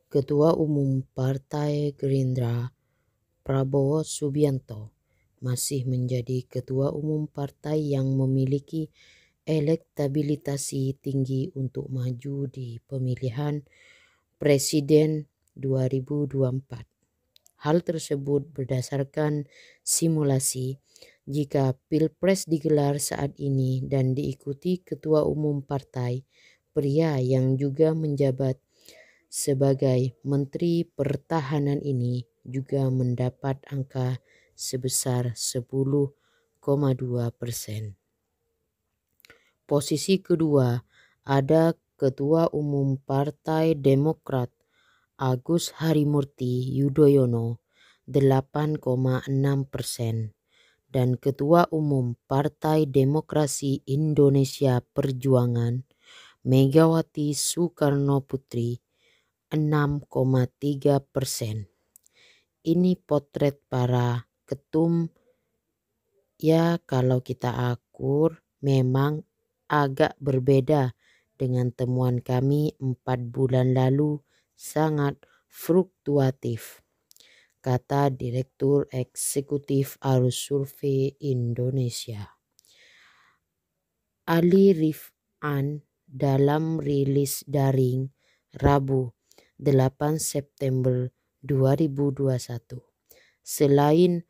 Ketua Umum Partai Gerindra Prabowo Subianto masih menjadi Ketua Umum partai yang memiliki elektabilitas tinggi untuk maju di pemilihan Presiden 2024. Hal tersebut berdasarkan simulasi jika Pilpres digelar saat ini dan diikuti Ketua Umum partai, pria yang juga menjabat sebagai Menteri Pertahanan ini juga mendapat angka sebesar 10,2%. Posisi kedua ada Ketua Umum Partai Demokrat Agus Harimurti Yudhoyono 8,6% dan Ketua Umum Partai Demokrasi Indonesia Perjuangan Megawati Soekarnoputri 6,3%. Ini potret para ketum. Ya, kalau kita akur memang agak berbeda dengan temuan kami 4 bulan lalu, sangat fluktuatif, kata Direktur Eksekutif Arus Survei Indonesia Ali Rifan dalam rilis daring Rabu 8 September 2021. Selain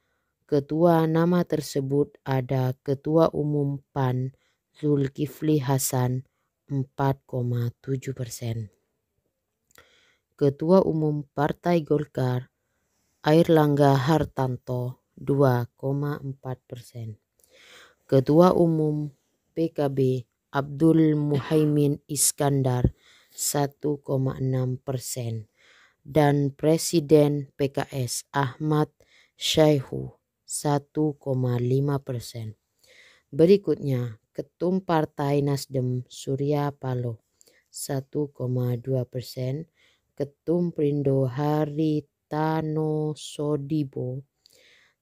ketua nama tersebut ada Ketua Umum PAN Zulkifli Hasan 4,7%. Ketua Umum Partai Golkar Airlangga Hartarto 2,4%. Ketua Umum PKB Abdul Muhaimin Iskandar 1,6% dan Presiden PKS Ahmad Syaihu 1,5%. Berikutnya Ketum Partai Nasdem Surya Paloh 1,2%, Ketum Perindo Haritano Sodibo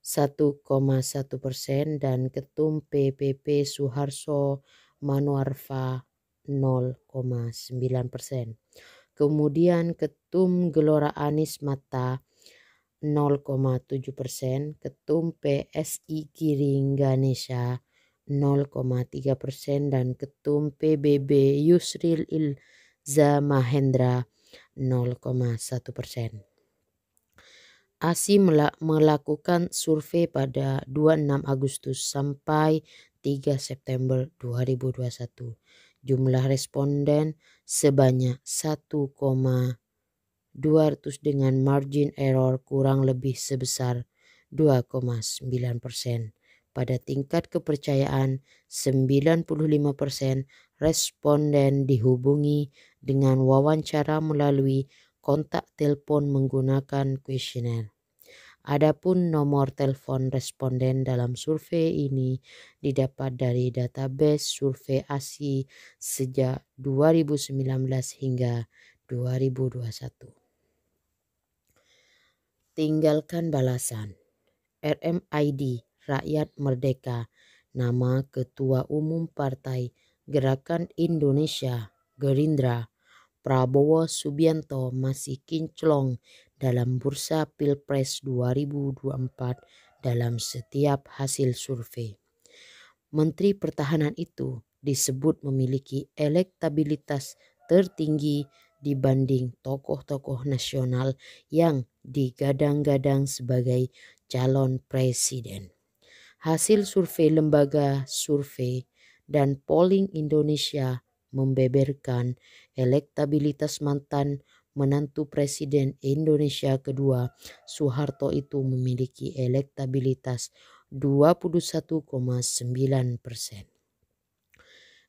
1,1% dan Ketum PPP Suharso Manoarfa 0,9%. Kemudian Ketum Gelora Anies Mata 0,7%, Ketum PSI Giring Ganesha 0,3% dan Ketum PBB Yusril Ilza Mahendra 0,1%. ASI melakukan survei pada 26 Agustus sampai 3 September 2021. Jumlah responden sebanyak 1,200 dengan margin error kurang lebih sebesar 2,9%. Pada tingkat kepercayaan 95% responden dihubungi dengan wawancara melalui kontak telepon menggunakan kuesioner. Adapun nomor telepon responden dalam survei ini didapat dari database survei ASI sejak 2019 hingga 2021. Tinggalkan balasan. RMID Rakyat Merdeka, nama Ketua Umum Partai Gerakan Indonesia Gerindra Prabowo Subianto masih kinclong dalam bursa Pilpres 2024 dalam setiap hasil survei. Menteri Pertahanan itu disebut memiliki elektabilitas tertinggi dibanding tokoh-tokoh nasional yang digadang-gadang sebagai calon presiden. Hasil survei lembaga survei dan Polling Indonesia membeberkan elektabilitas mantan menantu Presiden Indonesia kedua Soeharto itu memiliki elektabilitas 21,9%.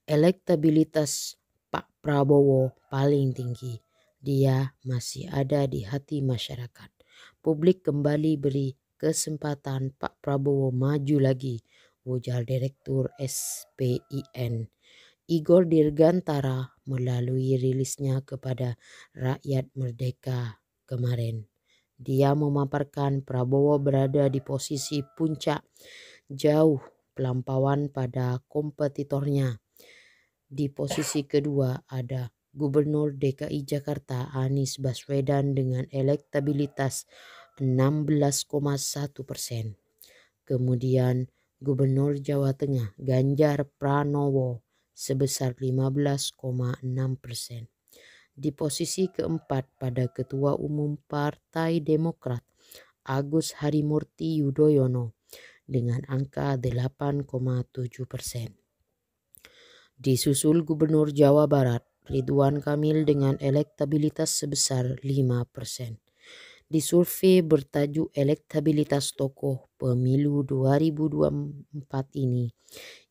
Elektabilitas Pak Prabowo paling tinggi. Dia masih ada di hati masyarakat. Publik kembali beri kesempatan Pak Prabowo maju lagi, ujar Direktur SPIN Igor Dirgantara melalui rilisnya kepada Rakyat Merdeka kemarin. Dia memaparkan Prabowo berada di posisi puncak, jauh pelampauan pada kompetitornya. Di posisi kedua ada Gubernur DKI Jakarta Anies Baswedan dengan elektabilitas 16,1%. Kemudian Gubernur Jawa Tengah Ganjar Pranowo sebesar 15,6%. Di posisi keempat pada Ketua Umum Partai Demokrat Agus Harimurti Yudhoyono dengan angka 8,7%. Disusul Gubernur Jawa Barat Ridwan Kamil dengan elektabilitas sebesar 5%. Di survei bertajuk Elektabilitas Tokoh Pemilu 2024 ini,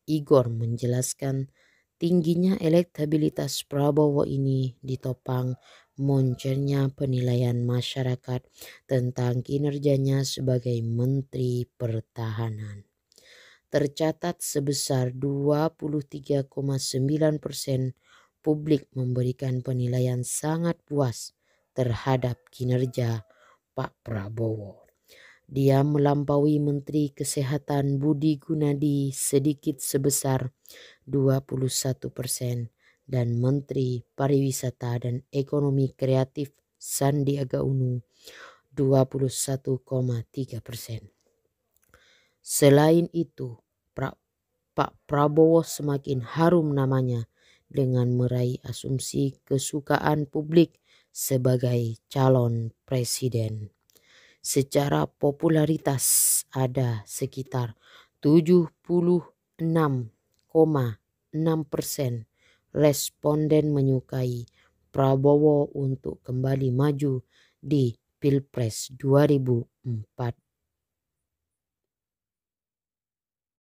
Igor menjelaskan tingginya elektabilitas Prabowo ini ditopang moncernya penilaian masyarakat tentang kinerjanya sebagai Menteri Pertahanan. Tercatat sebesar 23,9% publik memberikan penilaian sangat puas terhadap kinerja Pak Prabowo. Dia melampaui Menteri Kesehatan Budi Gunadi sedikit sebesar 21% dan Menteri Pariwisata dan Ekonomi Kreatif Sandiaga Uno 21,3%. Selain itu, Pak Prabowo semakin harum namanya dengan meraih asumsi kesukaan publik sebagai calon presiden. Secara popularitas ada sekitar 76,6% responden menyukai Prabowo untuk kembali maju di Pilpres 2024